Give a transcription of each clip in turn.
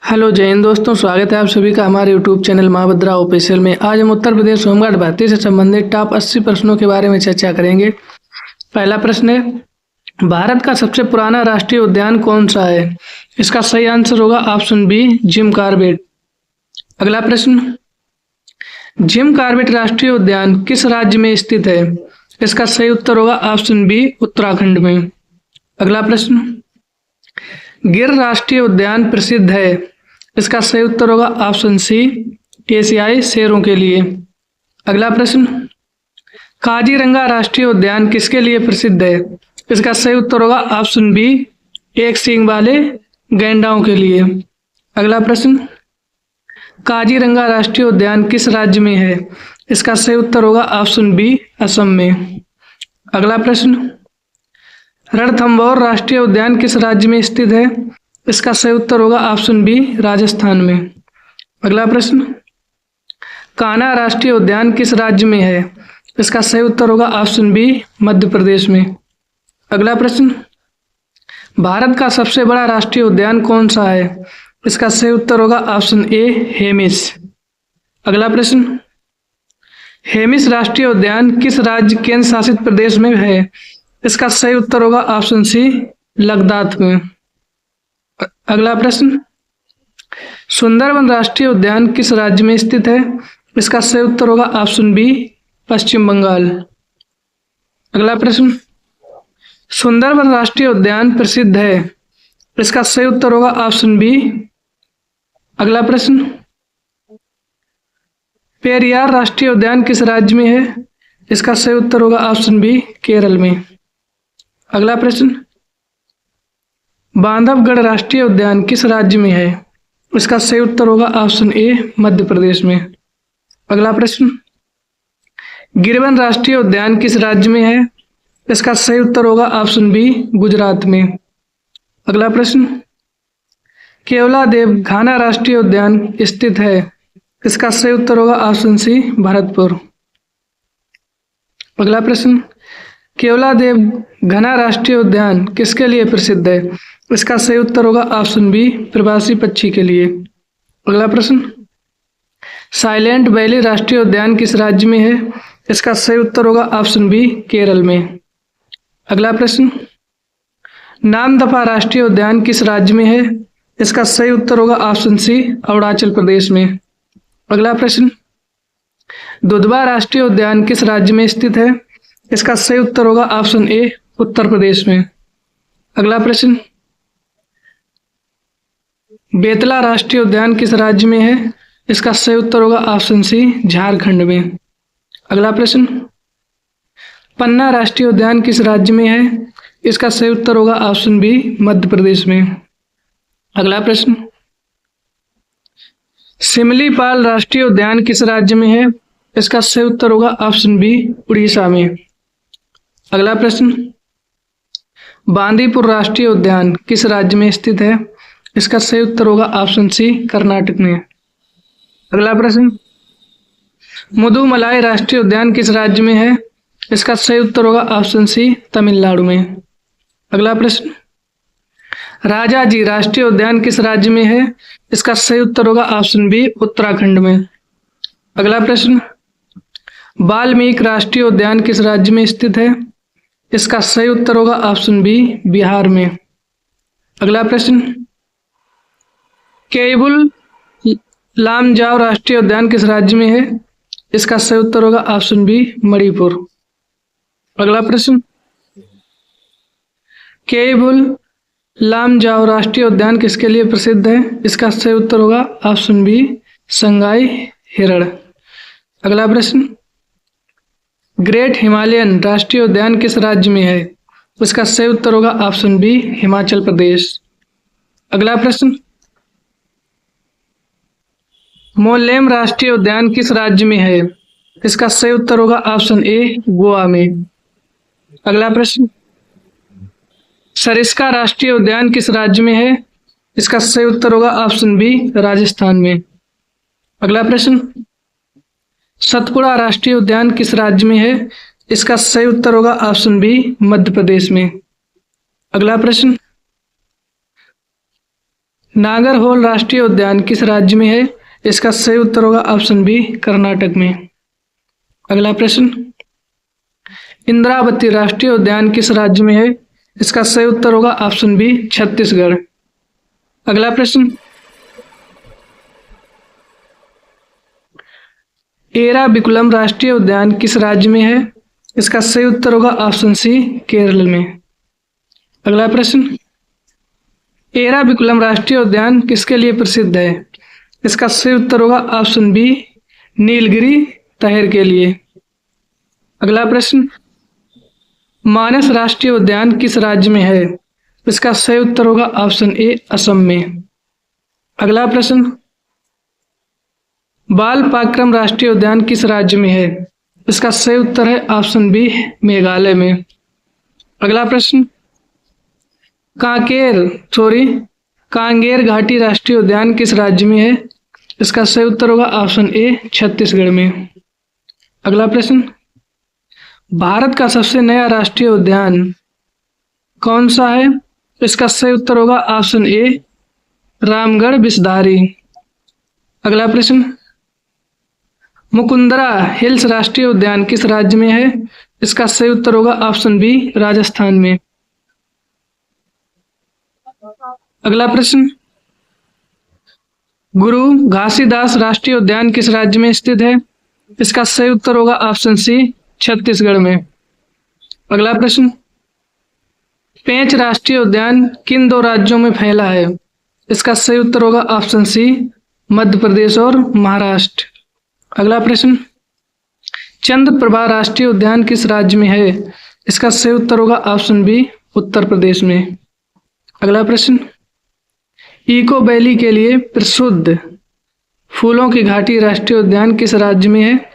Hello जय हिंद दोस्तों, स्वागत है आप सभी का हमारे यूट्यूब चैनल माँ भद्रा ऑफिशियल में। आज हम उत्तर प्रदेश होमगार्ड भर्ती से संबंधित टॉप 80 प्रश्नों के बारे में चर्चा करेंगे। पहला प्रश्न है, भारत का सबसे पुराना राष्ट्रीय उद्यान कौन सा है? इसका सही आंसर होगा ऑप्शन बी, जिम कॉर्बेट। अगला प्रश्न, जिम कॉर्बेट राष्ट्रीय उद्यान किस राज्य में स्थित है? इसका सही उत्तर होगा ऑप्शन बी, उत्तराखंड में। अगला प्रश्न, गिर राष्ट्रीय उद्यान प्रसिद्ध है? इसका सही उत्तर होगा ऑप्शन सी, एशियाई शेरों के लिए। अगला प्रश्न, काजीरंगा राष्ट्रीय उद्यान किसके लिए प्रसिद्ध है? इसका सही उत्तर होगा ऑप्शन बी, एक सींग वाले गैंडाओं के लिए। अगला प्रश्न, काजीरंगा राष्ट्रीय उद्यान किस राज्य में है? इसका सही उत्तर होगा ऑप्शन बी, असम में। अगला प्रश्न, रणथंभौर राष्ट्रीय उद्यान किस राज्य में स्थित है? इसका सही उत्तर होगा ऑप्शन बी, राजस्थान में। अगला प्रश्न, कान्हा राष्ट्रीय उद्यान किस राज्य में है? इसका सही उत्तर होगा ऑप्शन बी, मध्य प्रदेश में। अगला प्रश्न, भारत का सबसे बड़ा राष्ट्रीय उद्यान कौन सा है? इसका सही उत्तर होगा ऑप्शन ए, हेमिस। अगला प्रश्न, हेमिस राष्ट्रीय उद्यान किस राज्य केंद्र शासित प्रदेश में है? इसका सही उत्तर होगा ऑप्शन सी, लद्दाख में। अगला प्रश्न, सुंदरवन राष्ट्रीय उद्यान किस राज्य में स्थित है? इसका सही उत्तर होगा ऑप्शन बी, पश्चिम बंगाल। अगला प्रश्न, सुंदरवन राष्ट्रीय उद्यान प्रसिद्ध है? इसका सही उत्तर होगा ऑप्शन बी। अगला प्रश्न, पेरियार राष्ट्रीय उद्यान किस राज्य में है? इसका सही उत्तर होगा ऑप्शन बी, केरल में। अगला प्रश्न, बांधवगढ़ राष्ट्रीय उद्यान किस राज्य में है? इसका सही उत्तर होगा ऑप्शन ए, मध्य प्रदेश में। अगला प्रश्न, गिरवन राष्ट्रीय उद्यान किस राज्य में है? इसका सही उत्तर होगा ऑप्शन बी, गुजरात में। अगला प्रश्न, केवलादेव घाना राष्ट्रीय उद्यान स्थित है? इसका सही उत्तर होगा ऑप्शन सी, भरतपुर। अगला प्रश्न, केवलादेव घना राष्ट्रीय उद्यान किसके लिए प्रसिद्ध है? इसका सही उत्तर होगा ऑप्शन बी, प्रवासी पक्षी के लिए। अगला प्रश्न, साइलेंट वैली राष्ट्रीय उद्यान किस राज्य में है? इसका सही उत्तर होगा ऑप्शन बी, केरल में। अगला प्रश्न, नामदफा राष्ट्रीय उद्यान किस राज्य में है? इसका सही उत्तर होगा ऑप्शन सी, अरुणाचल प्रदेश में। अगला प्रश्न, दुधवा राष्ट्रीय उद्यान किस राज्य में स्थित है? इसका सही उत्तर होगा ऑप्शन ए, उत्तर प्रदेश में। अगला प्रश्न, बेतला राष्ट्रीय उद्यान किस राज्य में है? इसका सही उत्तर होगा ऑप्शन सी, झारखंड में। अगला प्रश्न, पन्ना राष्ट्रीय उद्यान किस राज्य में है? इसका सही उत्तर होगा ऑप्शन बी, मध्य प्रदेश में। अगला प्रश्न, सिमलीपाल राष्ट्रीय उद्यान किस राज्य में है? इसका सही उत्तर होगा ऑप्शन बी, उड़ीसा में। अगला प्रश्न, बांदीपुर राष्ट्रीय उद्यान किस राज्य में स्थित है? इसका सही उत्तर होगा ऑप्शन सी, कर्नाटक में। अगला प्रश्न, मुदुमलाई राष्ट्रीय उद्यान किस राज्य में है? इसका सही उत्तर होगा ऑप्शन सी, तमिलनाडु में। अगला प्रश्न, राजाजी राष्ट्रीय उद्यान किस राज्य में है? इसका सही उत्तर होगा ऑप्शन बी, उत्तराखंड में। अगला प्रश्न, वाल्मीकि राष्ट्रीय उद्यान किस राज्य में स्थित है? इसका सही उत्तर होगा ऑप्शन बी, बिहार में। अगला प्रश्न, केबुल लामजाओ राष्ट्रीय उद्यान किस राज्य में है? इसका सही उत्तर होगा ऑप्शन बी, मणिपुर। अगला प्रश्न, केबुल लामजाओ राष्ट्रीय उद्यान किसके लिए प्रसिद्ध है? इसका सही उत्तर होगा ऑप्शन बी, संगाई हिरण। अगला प्रश्न, ग्रेट हिमालयन राष्ट्रीय उद्यान किस राज्य में है? इसका सही उत्तर होगा ऑप्शन बी, हिमाचल प्रदेश। अगला प्रश्न, मोल्लेम राष्ट्रीय उद्यान किस राज्य में है? इसका सही उत्तर होगा ऑप्शन ए, गोवा में। अगला प्रश्न, सरिस्का राष्ट्रीय उद्यान किस राज्य में है? इसका सही उत्तर होगा ऑप्शन बी, राजस्थान में। अगला प्रश्न, सतपुड़ा राष्ट्रीय उद्यान किस राज्य में है? इसका सही उत्तर होगा ऑप्शन बी, मध्य प्रदेश में। अगला प्रश्न, नागरहोल राष्ट्रीय उद्यान किस राज्य में है? इसका सही उत्तर होगा ऑप्शन बी, कर्नाटक में। अगला प्रश्न, इंद्रावती राष्ट्रीय उद्यान किस राज्य में है? इसका सही उत्तर होगा ऑप्शन बी, छत्तीसगढ़। अगला प्रश्न, एराविकुलम राष्ट्रीय उद्यान किस राज्य में है? इसका सही उत्तर होगा ऑप्शन सी, केरल में। अगला प्रश्न, एराविकुलम राष्ट्रीय उद्यान किसके लिए प्रसिद्ध है? इसका सही उत्तर होगा ऑप्शन बी, नीलगिरी तहर के लिए। अगला प्रश्न, मानस राष्ट्रीय उद्यान किस राज्य में है? इसका सही उत्तर होगा ऑप्शन ए, असम में। अगला प्रश्न, बालपाक्रम राष्ट्रीय उद्यान किस राज्य में है? इसका सही उत्तर है ऑप्शन बी, मेघालय में। अगला प्रश्न, कांगेर घाटी राष्ट्रीय उद्यान किस राज्य में है? इसका सही उत्तर होगा ऑप्शन ए, छत्तीसगढ़ में। अगला प्रश्न, भारत का सबसे नया राष्ट्रीय उद्यान कौन सा है? इसका सही उत्तर होगा ऑप्शन ए, रामगढ़ विषधारी। अगला प्रश्न, मुकुंदरा हिल्स राष्ट्रीय उद्यान किस राज्य में है? इसका सही उत्तर होगा ऑप्शन बी, राजस्थान में। अगला प्रश्न, गुरु घासीदास राष्ट्रीय उद्यान किस राज्य में स्थित है? इसका सही उत्तर होगा ऑप्शन सी, छत्तीसगढ़ में। अगला प्रश्न, पेंच राष्ट्रीय उद्यान किन दो राज्यों में फैला है? इसका सही उत्तर होगा ऑप्शन सी, मध्य प्रदेश और महाराष्ट्र। अगला प्रश्न, चंद्रप्रभा राष्ट्रीय उद्यान किस राज्य में है? इसका सही उत्तर होगा ऑप्शन बी, उत्तर प्रदेश में। अगला प्रश्न, इको वैली के लिए प्रसिद्ध फूलों की घाटी राष्ट्रीय उद्यान किस राज्य में है?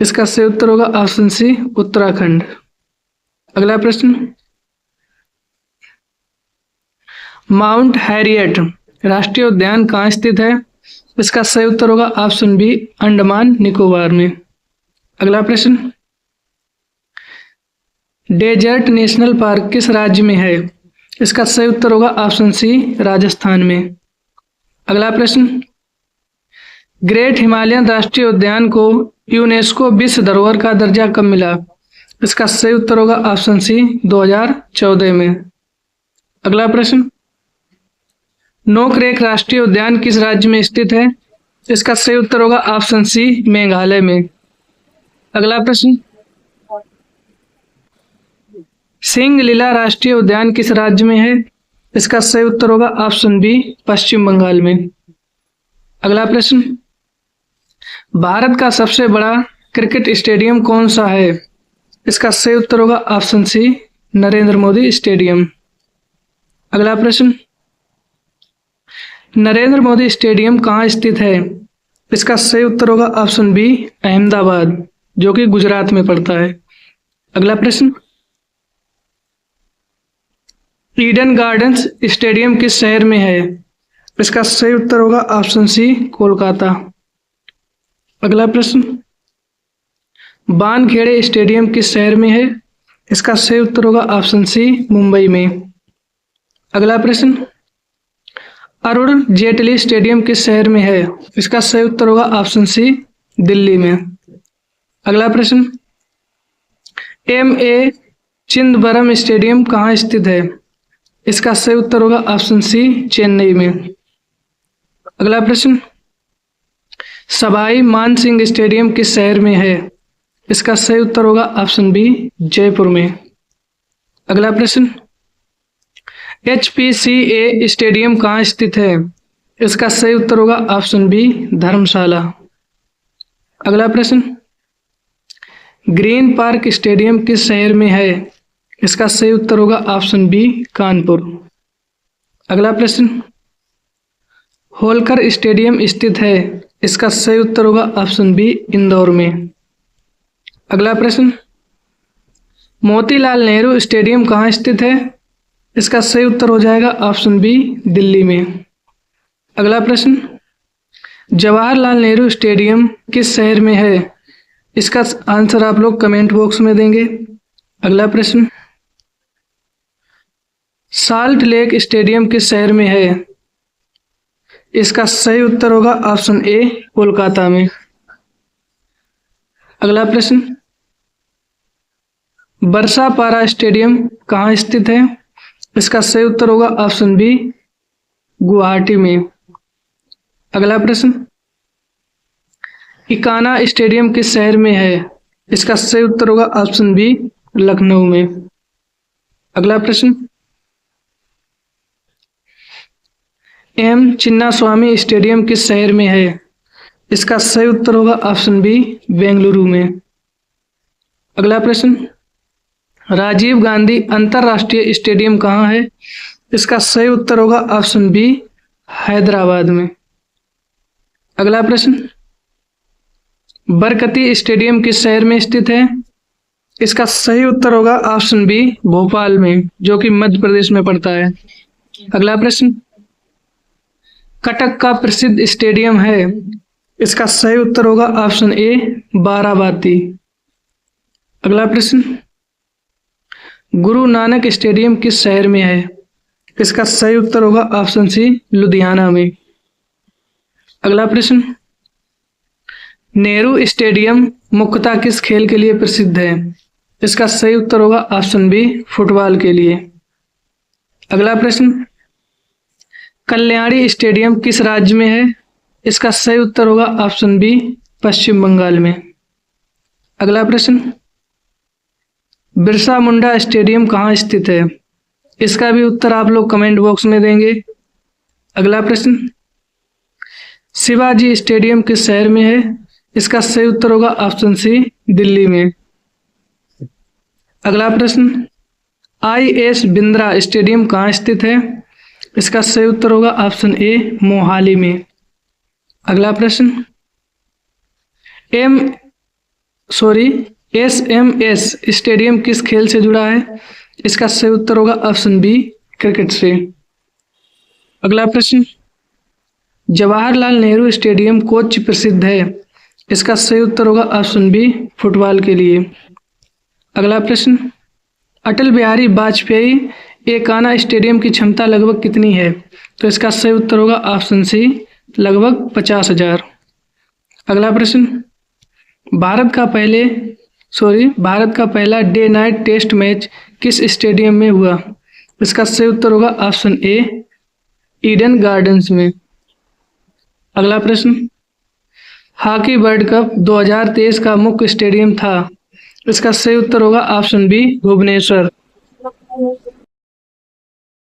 इसका सही उत्तर होगा ऑप्शन सी, उत्तराखंड। अगला प्रश्न, माउंट हैरियट राष्ट्रीय उद्यान कहाँ स्थित है? इसका सही उत्तर होगा ऑप्शन बी, अंडमान निकोबार में। अगला प्रश्न, डेजर्ट नेशनल पार्क किस राज्य में है? इसका सही उत्तर होगा ऑप्शन सी, राजस्थान में। अगला प्रश्न, ग्रेट हिमालयन राष्ट्रीय उद्यान को यूनेस्को विश्व धरोहर का दर्जा कब मिला? इसका सही उत्तर होगा ऑप्शन सी, 2014 में। अगला प्रश्न, नोकरेक राष्ट्रीय उद्यान किस राज्य में स्थित है? इसका सही उत्तर होगा ऑप्शन सी, मेघालय में। अगला प्रश्न, सिंगलीला राष्ट्रीय उद्यान किस राज्य में है? इसका सही उत्तर होगा ऑप्शन बी, पश्चिम बंगाल में। अगला प्रश्न, भारत का सबसे बड़ा क्रिकेट स्टेडियम कौन सा है? इसका सही उत्तर होगा option C, Narendra Modi stadium. अगला प्रश्न, नरेंद्र मोदी स्टेडियम कहाँ स्थित है? इसका सही उत्तर होगा ऑप्शन बी, अहमदाबाद, जो कि गुजरात में पड़ता है। अगला प्रश्न, ईडन गार्डन्स स्टेडियम किस शहर में है? इसका सही उत्तर होगा ऑप्शन सी, कोलकाता। अगला प्रश्न, वानखेड़े स्टेडियम किस शहर में है? इसका सही उत्तर होगा ऑप्शन सी, मुंबई में। अगला प्रश्न, अरुण जेटली स्टेडियम किस शहर में है? इसका सही उत्तर होगा ऑप्शन सी, दिल्ली में। अगला प्रश्न, ए चिदंबरम स्टेडियम कहाँ स्थित है? इसका सही उत्तर होगा ऑप्शन सी, चेन्नई में। अगला प्रश्न, सवाई मानसिंह स्टेडियम किस शहर में है? इसका सही उत्तर होगा ऑप्शन बी, जयपुर में। अगला प्रश्न, HPCA स्टेडियम कहाँ स्थित है? इसका सही उत्तर होगा ऑप्शन बी, धर्मशाला। अगला प्रश्न, ग्रीन पार्क स्टेडियम किस शहर में है? इसका सही उत्तर होगा ऑप्शन बी, कानपुर। अगला प्रश्न, होलकर स्टेडियम स्थित है? इसका सही उत्तर होगा ऑप्शन बी, इंदौर में। अगला प्रश्न, मोतीलाल नेहरू स्टेडियम कहाँ स्थित है? इसका सही उत्तर हो जाएगा ऑप्शन बी, दिल्ली में। अगला प्रश्न, जवाहरलाल नेहरू स्टेडियम किस शहर में है? इसका आंसर आप लोग कमेंट बॉक्स में देंगे। अगला प्रश्न, साल्ट लेक स्टेडियम किस शहर में है? इसका सही उत्तर होगा ऑप्शन ए, कोलकाता में। अगला प्रश्न, बरसा पारा स्टेडियम कहाँ स्थित है? इसका सही उत्तर होगा ऑप्शन बी, गुवाहाटी में। अगला प्रश्न, इकाना स्टेडियम किस शहर में है? इसका सही उत्तर होगा ऑप्शन बी, लखनऊ में। अगला प्रश्न, एम चिन्नास्वामी स्टेडियम किस शहर में है? इसका सही उत्तर होगा ऑप्शन बी, बेंगलुरु में। अगला प्रश्न, राजीव गांधी अंतरराष्ट्रीय स्टेडियम कहाँ है? इसका सही उत्तर होगा ऑप्शन बी, हैदराबाद में। अगला प्रश्न, बरकती स्टेडियम किस शहर में स्थित है? इसका सही उत्तर होगा ऑप्शन बी, भोपाल में, जो कि मध्य प्रदेश में पड़ता है। अगला प्रश्न, कटक का प्रसिद्ध स्टेडियम है? इसका सही उत्तर होगा ऑप्शन ए, बाराबाती। अगला प्रश्न, गुरु नानक स्टेडियम किस शहर में है? इसका सही उत्तर होगा ऑप्शन सी, लुधियाना में। अगला प्रश्न, नेहरू स्टेडियम मुख्यतः किस खेल के लिए प्रसिद्ध है? इसका सही उत्तर होगा ऑप्शन बी, फुटबॉल के लिए। अगला प्रश्न, कल्याणी स्टेडियम किस राज्य में है? इसका सही उत्तर होगा ऑप्शन बी, पश्चिम बंगाल में। अगला प्रश्न, बिरसा मुंडा स्टेडियम कहाँ स्थित है? इसका भी उत्तर आप लोग कमेंट बॉक्स में देंगे। अगला प्रश्न, शिवाजी स्टेडियम किस शहर में है? इसका सही उत्तर होगा ऑप्शन सी, दिल्ली में। अगला प्रश्न, आई.एस. बिंद्रा स्टेडियम कहाँ स्थित है? इसका सही उत्तर होगा ऑप्शन ए, मोहाली में। अगला प्रश्न, एस.एम.एस. स्टेडियम किस खेल से जुड़ा है? इसका सही उत्तर होगा ऑप्शन बी, क्रिकेट से। अगला प्रश्न, जवाहरलाल नेहरू स्टेडियम कोच्चि प्रसिद्ध है? इसका सही उत्तर होगा ऑप्शन बी, फुटबॉल के लिए। अगला प्रश्न, अटल बिहारी वाजपेयी एकाना स्टेडियम की क्षमता लगभग कितनी है? तो इसका सही उत्तर होगा ऑप्शन सी, लगभग 50,000। अगला प्रश्न, भारत का पहला डे नाइट टेस्ट मैच किस स्टेडियम में हुआ? इसका सही उत्तर होगा ऑप्शन ए, ईडन गार्डन्स में। अगला प्रश्न, हॉकी वर्ल्ड कप 2023 का मुख्य स्टेडियम था? इसका सही उत्तर होगा ऑप्शन बी, भुवनेश्वर।